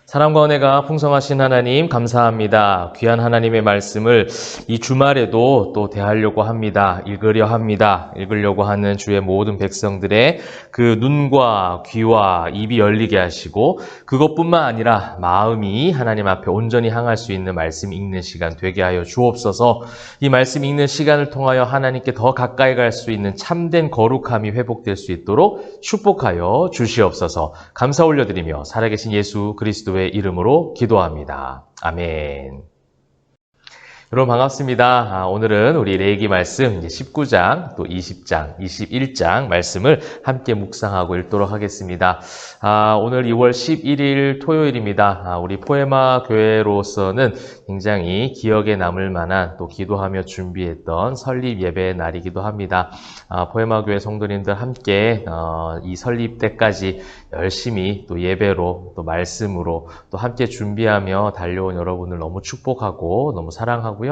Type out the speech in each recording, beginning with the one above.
사랑과 은혜가 풍성하신 하나님 감사합니다. 귀한 하나님의 말씀을 이 주말에도 또 대하려고 합니다. 읽으려고 하는 주의 모든 백성들의 그 눈과 귀와 입이 열리게 하시고 그것뿐만 아니라 마음이 하나님 앞에 온전히 향할 수 있는 말씀 읽는 시간 되게 하여 주옵소서. 이 말씀 읽는 시간을 통하여 하나님께 더 가까이 갈 수 있는 참된 거룩함이 회복될 수 있도록 축복하여 주시옵소서. 감사 올려드리며 살아계신 예수 그리스도의 이름으로 기도합니다. 아멘. 여러분 반갑습니다. 오늘은 우리 레위기 말씀 19장, 또 20장, 21장 말씀을 함께 묵상하고 읽도록 하겠습니다. 오늘 2월 11일 토요일입니다. 우리 포에마 교회로서는 굉장히 기억에 남을 만한 또 기도하며 준비했던 설립 예배의 날이기도 합니다. 포에마 교회 성도님들 함께 이 설립 때까지 열심히 또 예배로 또 말씀으로 또 함께 준비하며 달려온 여러분을 너무 축복하고 너무 사랑하고요.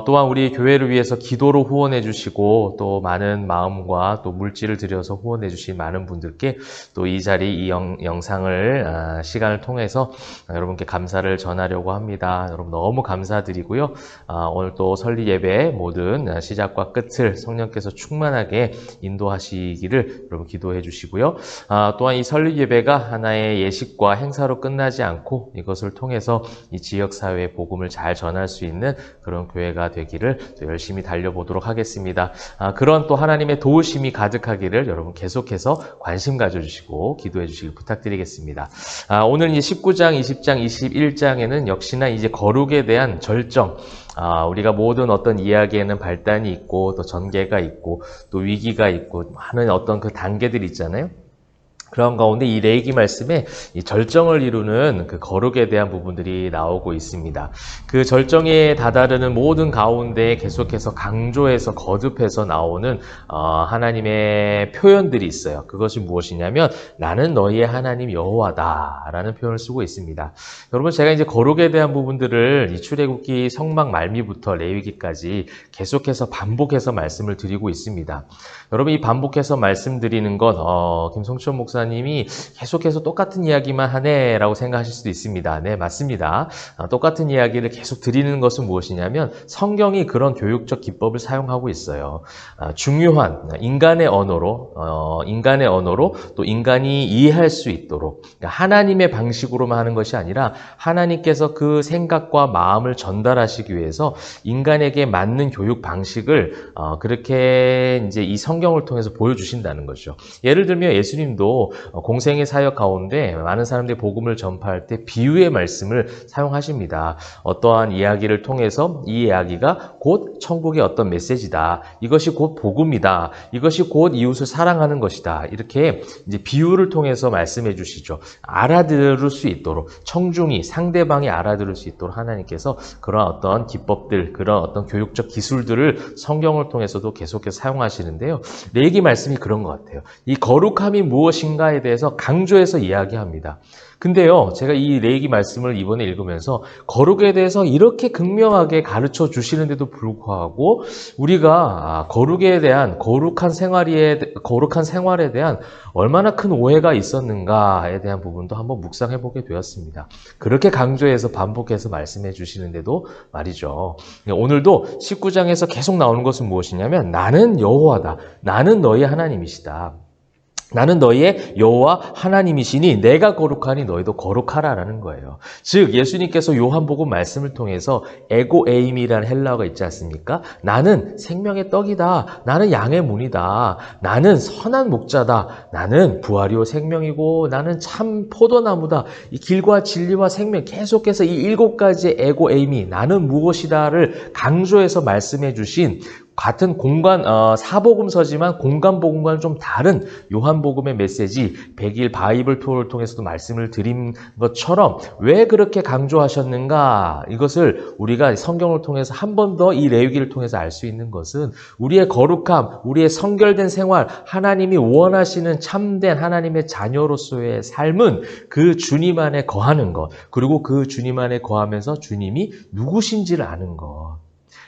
또한 우리 교회를 위해서 기도로 후원해 주시고 또 많은 마음과 또 물질을 들여서 후원해 주신 많은 분들께 또 이 자리 이 영상을 시간을 통해서 여러분께 감사를 전하려고 합니다. 여러분 너무 감사드리고요. 오늘 또 설립 예배의 모든 시작과 끝을 성령께서 충만하게 인도하시기를 여러분 기도해 주시고요. 또한 이 설립 예배가 하나의 예식과 행사로 끝나지 않고 이것을 통해서 이 지역사회의 복음을 잘 전할 수 있는 그런 교회가 되기를 또 열심히 달려보도록 하겠습니다. 그런 또 하나님의 도우심이 가득하기를 여러분 계속해서 관심 가져주시고 기도해 주시길 부탁드리겠습니다. 오늘 이 19장, 20장, 21장에는 역시나 이제 거룩에 대한 절정, 우리가 모든 어떤 이야기에는 발단이 있고 또 전개가 있고 또 위기가 있고 많은 어떤 그 단계들이 있잖아요. 그런 가운데 이 레위기 말씀에 이 절정을 이루는 그 거룩에 대한 부분들이 나오고 있습니다. 그 절정에 다다르는 모든 가운데 계속해서 강조해서 거듭해서 나오는 하나님의 표현들이 있어요. 그것이 무엇이냐면 나는 너희의 하나님 여호와다라는 표현을 쓰고 있습니다. 여러분 제가 이제 거룩에 대한 부분들을 이 출애굽기 성막 말미부터 레위기까지 계속해서 반복해서 말씀을 드리고 있습니다. 여러분 이 반복해서 말씀드리는 건 김성천 목사님이 계속해서 똑같은 이야기만 하네라고 생각하실 수도 있습니다. 네, 맞습니다. 똑같은 이야기를 계속 드리는 것은 무엇이냐면 성경이 그런 교육적 기법을 사용하고 있어요. 중요한 인간의 언어로 또 인간이 이해할 수 있도록 그러니까 하나님의 방식으로만 하는 것이 아니라 하나님께서 그 생각과 마음을 전달하시기 위해서 인간에게 맞는 교육 방식을 그렇게 이제 이 성경을 통해서 보여주신다는 거죠. 예를 들면 예수님도 공생의 사역 가운데 많은 사람들이 복음을 전파할 때 비유의 말씀을 사용하십니다. 어떠한 이야기를 통해서 이 이야기가 곧 천국의 어떤 메시지다. 이것이 곧 복음이다. 이것이 곧 이웃을 사랑하는 것이다. 이렇게 이제 비유를 통해서 말씀해 주시죠. 알아들을 수 있도록 청중이 상대방이 알아들을 수 있도록 하나님께서 그런 어떤 기법들, 그런 어떤 교육적 기술들을 성경을 통해서도 계속해서 사용하시는데요. 레위기 말씀이 그런 것 같아요. 이 거룩함이 무엇인가에 대해서 강조해서 이야기합니다. 근데요, 제가 이 레위기 말씀을 이번에 읽으면서 거룩에 대해서 이렇게 극명하게 가르쳐 주시는데도 불구하고 우리가 거룩에 대한 거룩한 생활에 대한 얼마나 큰 오해가 있었는가에 대한 부분도 한번 묵상해 보게 되었습니다. 그렇게 강조해서 반복해서 말씀해 주시는데도 말이죠. 오늘도 19장에서 계속 나오는 것은 무엇이냐면 나는 여호와다. 나는 너희 하나님이시다. 나는 너희의 여호와 하나님이시니 내가 거룩하니 너희도 거룩하라라는 거예요. 즉 예수님께서 요한복음 말씀을 통해서 에고에임이라는 헬라어가 있지 않습니까? 나는 생명의 떡이다. 나는 양의 문이다. 나는 선한 목자다. 나는 부활이요 생명이고 나는 참 포도나무다. 이 길과 진리와 생명 계속해서 이 7가지의 에고에임이 나는 무엇이다를 강조해서 말씀해 주신 같은 사복음서지만 공간복음과는 좀 다른 요한복음의 메시지 100일 바이블 투어를 통해서도 말씀을 드린 것처럼 왜 그렇게 강조하셨는가 이것을 우리가 성경을 통해서 한 번 더 이 레위기를 통해서 알 수 있는 것은 우리의 거룩함, 우리의 성결된 생활, 하나님이 원하시는 참된 하나님의 자녀로서의 삶은 그 주님 안에 거하는 것, 그리고 그 주님 안에 거하면서 주님이 누구신지를 아는 것.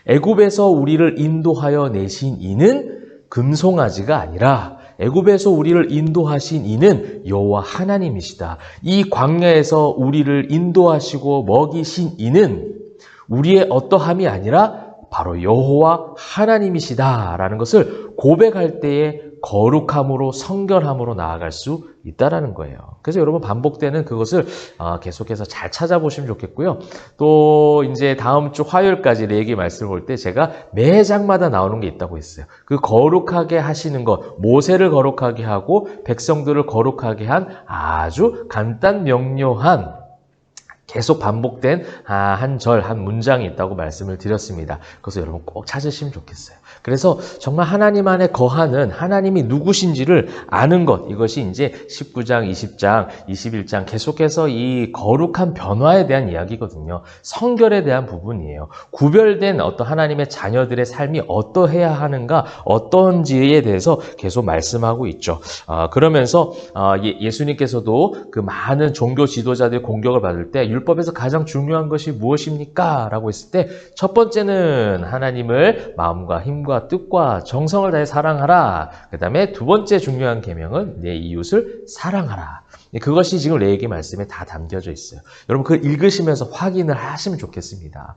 애굽에서 우리를 인도하여 내신 이는 금송아지가 아니라 애굽에서 우리를 인도하신 이는 여호와 하나님이시다. 이 광야에서 우리를 인도하시고 먹이신 이는 우리의 어떠함이 아니라 바로 여호와 하나님이시다라는 것을 고백할 때에 거룩함으로 성결함으로 나아갈 수 있다라는 거예요. 그래서 여러분 반복되는 그것을 계속해서 잘 찾아보시면 좋겠고요. 또 이제 다음 주 화요일까지 레위기 말씀을 볼 때 제가 매 장마다 나오는 게 있다고 했어요. 그 거룩하게 하시는 것, 모세를 거룩하게 하고 백성들을 거룩하게 한 아주 간단 명료한 계속 반복된 한 절, 한 문장이 있다고 말씀을 드렸습니다. 그래서 여러분 꼭 찾으시면 좋겠어요. 그래서 정말 하나님 안에 거하는 하나님이 누구신지를 아는 것, 이것이 이제 19장, 20장, 21장 계속해서 이 거룩한 변화에 대한 이야기거든요. 성결에 대한 부분이에요. 구별된 어떤 하나님의 자녀들의 삶이 어떠해야 하는가, 어떤지에 대해서 계속 말씀하고 있죠. 그러면서 예수님께서도 그 많은 종교 지도자들의 공격을 받을 때 율법에서 가장 중요한 것이 무엇입니까? 라고 했을 때 첫 번째는 하나님을 마음과 힘과 뜻과 정성을 다해 사랑하라. 그 다음에 두 번째 중요한 계명은 내 이웃을 사랑하라. 그것이 지금 레위기 말씀에 다 담겨져 있어요. 여러분 그걸 읽으시면서 확인을 하시면 좋겠습니다.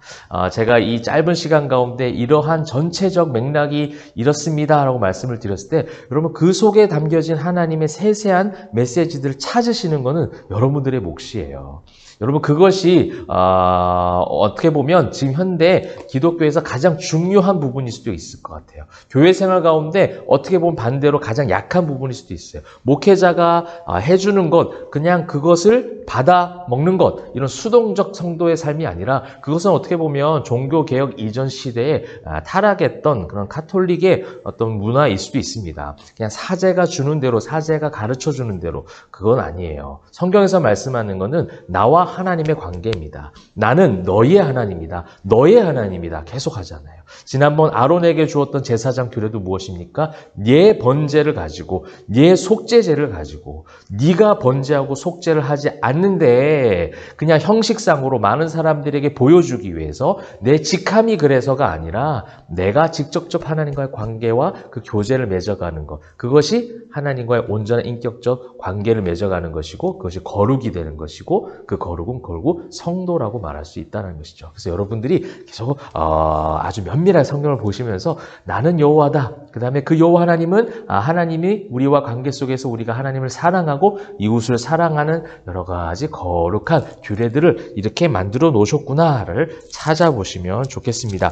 제가 이 짧은 시간 가운데 이러한 전체적 맥락이 이렇습니다 라고 말씀을 드렸을 때 여러분 그 속에 담겨진 하나님의 세세한 메시지들을 찾으시는 것은 여러분들의 몫이에요. 여러분 그것이 어떻게 보면 지금 현대 기독교에서 가장 중요한 부분일 수도 있을 것 같아요. 교회 생활 가운데 어떻게 보면 반대로 가장 약한 부분일 수도 있어요. 목회자가 해주는 것, 그냥 그것을 받아 먹는 것, 이런 수동적 성도의 삶이 아니라 그것은 어떻게 보면 종교개혁 이전 시대에 타락했던 그런 카톨릭의 어떤 문화일 수도 있습니다. 그냥 사제가 주는 대로, 사제가 가르쳐주는 대로, 그건 아니에요. 성경에서 말씀하는 것은 나와 하나님의 관계입니다. 나는 너희의 하나님이다. 너의 하나님이다. 계속 하잖아요. 지난번 아론에게 주었던 제사장 규례도 무엇입니까? 네 번제를 가지고, 네 속죄제를 가지고, 네가 번제하고 속죄를 하지 않는데 그냥 형식상으로 많은 사람들에게 보여주기 위해서 내 직함이 그래서가 아니라 내가 직접적 하나님과의 관계와 그 교제를 맺어가는 것, 그것이 하나님과의 온전한 인격적 관계를 맺어가는 것이고 그것이 거룩이 되는 것이고 그 거룩은 결국 성도라고 말할 수 있다는 것이죠. 그래서 여러분들이 계속 아주 면밀한 성경을 보시면서 나는 여호와다. 그 다음에 그 여호와 하나님은 하나님이 우리와 관계 속에서 우리가 하나님을 사랑하고 이웃을 사랑하는 여러 가지 거룩한 규례들을 이렇게 만들어 놓으셨구나를 찾아보시면 좋겠습니다.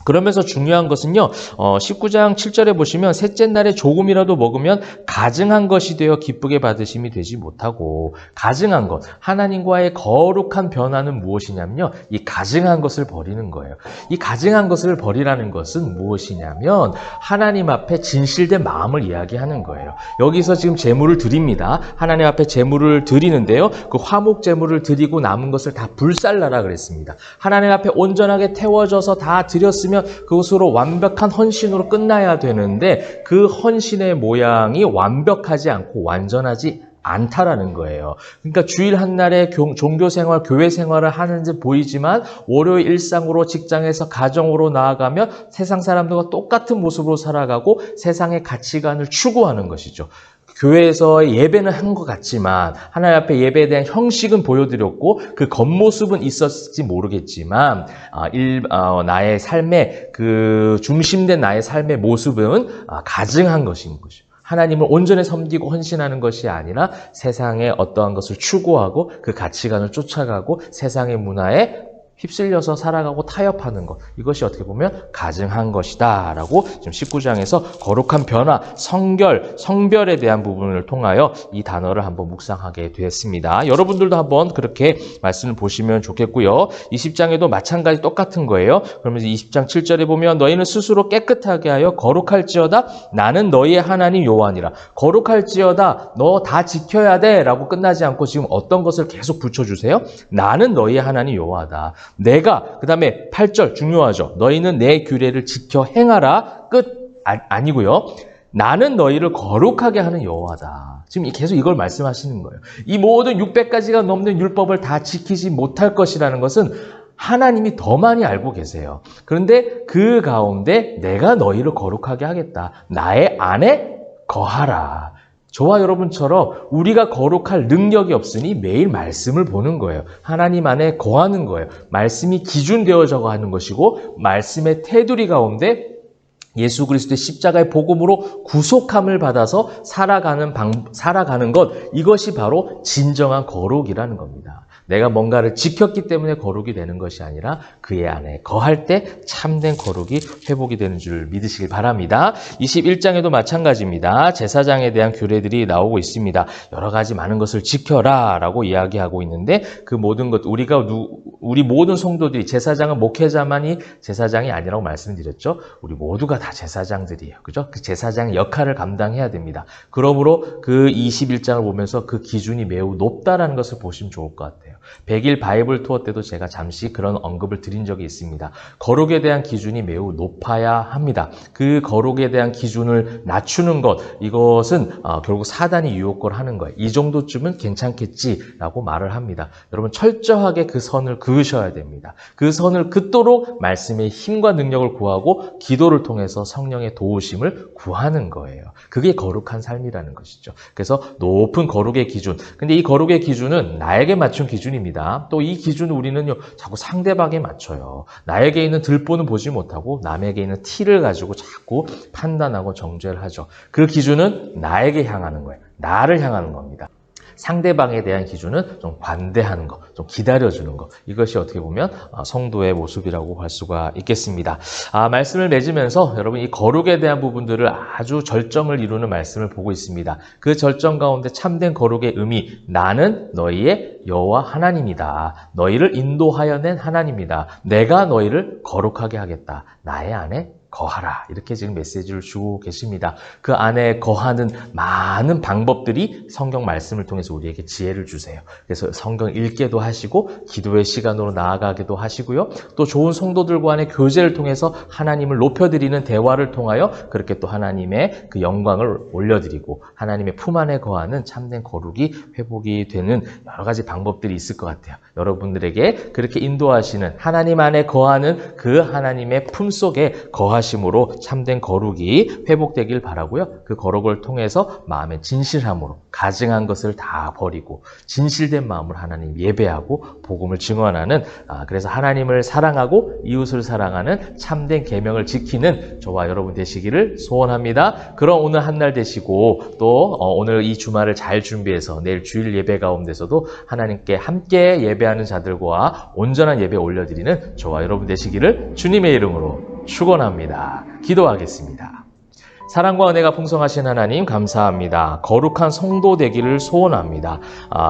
그러면서 중요한 것은요, 19장 7절에 보시면 셋째 날에 조금이라도 먹으면 가증한 것이 되어 기쁘게 받으심이 되지 못하고, 가증한 것, 하나님과의 거룩한 변화는 무엇이냐면요, 이 가증한 것을 버리는 거예요. 이 가증한 것을 버리라는 것은 무엇이냐면 하나님 앞에 진실된 마음을 이야기하는 거예요. 여기서 지금 제물을 드립니다. 하나님 앞에 제물을 드리는데요, 그 화목 제물을 드리고 남은 것을 다 불살라라 그랬습니다. 하나님 앞에 온전하게 태워져서 다 드렸으면 그것으로 완벽한 헌신으로 끝나야 되는데 그 헌신의 모양이 완벽하지 않고 완전하지 않다라는 거예요. 그러니까 주일 한 날에 종교생활, 교회생활을 하는지 보이지만 월요일 일상으로 직장에서 가정으로 나아가면 세상 사람들과 똑같은 모습으로 살아가고 세상의 가치관을 추구하는 것이죠. 교회에서 예배는 한 것 같지만 하나님 앞에 예배에 대한 형식은 보여드렸고 그 겉모습은 있었을지 모르겠지만 나의 삶의 그 중심된 나의 삶의 모습은 가증한 것인 것이죠. 하나님을 온전히 섬기고 헌신하는 것이 아니라 세상의 어떠한 것을 추구하고 그 가치관을 쫓아가고 세상의 문화에 휩쓸려서 살아가고 타협하는 것, 이것이 어떻게 보면 가증한 것이다 라고 지금 19장에서 거룩한 변화, 성결, 성별에 대한 부분을 통하여 이 단어를 한번 묵상하게 되었습니다. 여러분들도 한번 그렇게 말씀을 보시면 좋겠고요. 20장에도 마찬가지 똑같은 거예요. 그러면서 20장 7절에 보면 너희는 스스로 깨끗하게 하여 거룩할지어다 나는 너희의 하나님 여호와니라. 거룩할지어다 너 다 지켜야 돼 라고 끝나지 않고 지금 어떤 것을 계속 붙여주세요? 나는 너희의 하나님 여호와다. 내가, 그 다음에 8절 중요하죠. 너희는 내 규례를 지켜 행하라. 끝 아니고요. 나는 너희를 거룩하게 하는 여호와다. 지금 계속 이걸 말씀하시는 거예요. 이 모든 600가지가 넘는 율법을 다 지키지 못할 것이라는 것은 하나님이 더 많이 알고 계세요. 그런데 그 가운데 내가 너희를 거룩하게 하겠다. 나의 안에 거하라. 저와 여러분처럼 우리가 거룩할 능력이 없으니 매일 말씀을 보는 거예요. 하나님 안에 거하는 거예요. 말씀이 기준되어져 가는 것이고 말씀의 테두리 가운데 예수 그리스도의 십자가의 복음으로 구속함을 받아서 살아가는 것, 이것이 바로 진정한 거룩이라는 겁니다. 내가 뭔가를 지켰기 때문에 거룩이 되는 것이 아니라 그의 안에 거할 때 참된 거룩이 회복이 되는 줄 믿으시길 바랍니다. 21장에도 마찬가지입니다. 제사장에 대한 규례들이 나오고 있습니다. 여러 가지 많은 것을 지켜라 라고 이야기하고 있는데 그 모든 것, 우리 모든 성도들이, 제사장은 목회자만이 제사장이 아니라고 말씀드렸죠. 우리 모두가 다 제사장들이에요. 그죠? 그 제사장의 역할을 감당해야 됩니다. 그러므로 그 21장을 보면서 그 기준이 매우 높다라는 것을 보시면 좋을 것 같아요. 100일 바이블 투어 때도 제가 잠시 그런 언급을 드린 적이 있습니다. 거룩에 대한 기준이 매우 높아야 합니다. 그 거룩에 대한 기준을 낮추는 것, 이것은 결국 사단이 유혹을 하는 거예요. 이 정도쯤은 괜찮겠지라고 말을 합니다. 여러분 철저하게 그 선을 그으셔야 됩니다. 그 선을 긋도록 말씀의 힘과 능력을 구하고 기도를 통해서 성령의 도우심을 구하는 거예요. 그게 거룩한 삶이라는 것이죠. 그래서 높은 거룩의 기준. 근데 이 거룩의 기준은 나에게 맞춘 기준입니다. 또 이 기준을 우리는요, 자꾸 상대방에 맞춰요. 나에게 있는 들보는 보지 못하고 남에게 있는 티를 가지고 자꾸 판단하고 정죄를 하죠. 그 기준은 나에게 향하는 거예요. 나를 향하는 겁니다. 상대방에 대한 기준은 좀 관대하는 것, 좀 기다려주는 것. 이것이 어떻게 보면 성도의 모습이라고 할 수가 있겠습니다. 말씀을 맺으면서 여러분 이 거룩에 대한 부분들을 아주 절정을 이루는 말씀을 보고 있습니다. 그 절정 가운데 참된 거룩의 의미, 나는 너희의 여호와 하나님이다. 너희를 인도하여 낸 하나님이다. 내가 너희를 거룩하게 하겠다. 나의 안에 거하라. 이렇게 지금 메시지를 주고 계십니다. 그 안에 거하는 많은 방법들이 성경 말씀을 통해서 우리에게 지혜를 주세요. 그래서 성경 읽게도 하시고 기도의 시간으로 나아가기도 하시고요. 또 좋은 성도들과의 교제를 통해서 하나님을 높여드리는 대화를 통하여 그렇게 또 하나님의 그 영광을 올려드리고 하나님의 품 안에 거하는 참된 거룩이 회복이 되는 여러 가지 방법들이 있을 것 같아요. 여러분들에게 그렇게 인도하시는 하나님 안에 거하는 그 하나님의 품 속에 거하심으로 참된 거룩이 회복되길 바라고요. 그 거룩을 통해서 마음의 진실함으로 가증한 것을 다 버리고 진실된 마음으로 하나님 예배하고 복음을 증언하는, 그래서 하나님을 사랑하고 이웃을 사랑하는 참된 계명을 지키는 저와 여러분 되시기를 소원합니다. 그럼 오늘 한 날 되시고 또 오늘 이 주말을 잘 준비해서 내일 주일 예배 가운데서도 하나님께 함께 예배하는 자들과 온전한 예배 올려드리는 저와 여러분 되시기를 주님의 이름으로 축원합니다. 기도하겠습니다. 사랑과 은혜가 풍성하신 하나님 감사합니다. 거룩한 성도 되기를 소원합니다.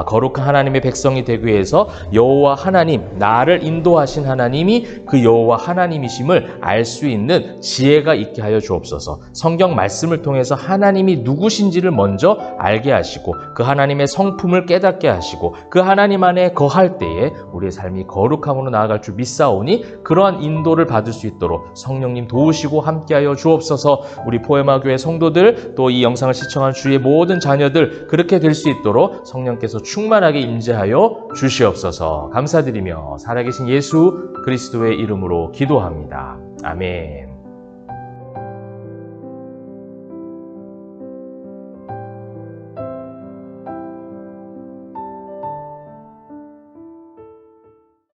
거룩한 하나님의 백성이 되기 위해서 여호와 하나님, 나를 인도하신 하나님이 그 여호와 하나님이심을 알 수 있는 지혜가 있게 하여 주옵소서. 성경 말씀을 통해서 하나님이 누구신지를 먼저 알게 하시고 그 하나님의 성품을 깨닫게 하시고 그 하나님 안에 거할 때에 우리의 삶이 거룩함으로 나아갈 줄 믿사오니 그러한 인도를 받을 수 있도록 성령님 도우시고 함께하여 주옵소서. 우리 포에마 교회 성도들 또 이 영상을 시청한 주의 모든 자녀들 그렇게 될 수 있도록 성령께서 충만하게 임재하여 주시옵소서. 감사드리며 살아계신 예수 그리스도의 이름으로 기도합니다. 아멘.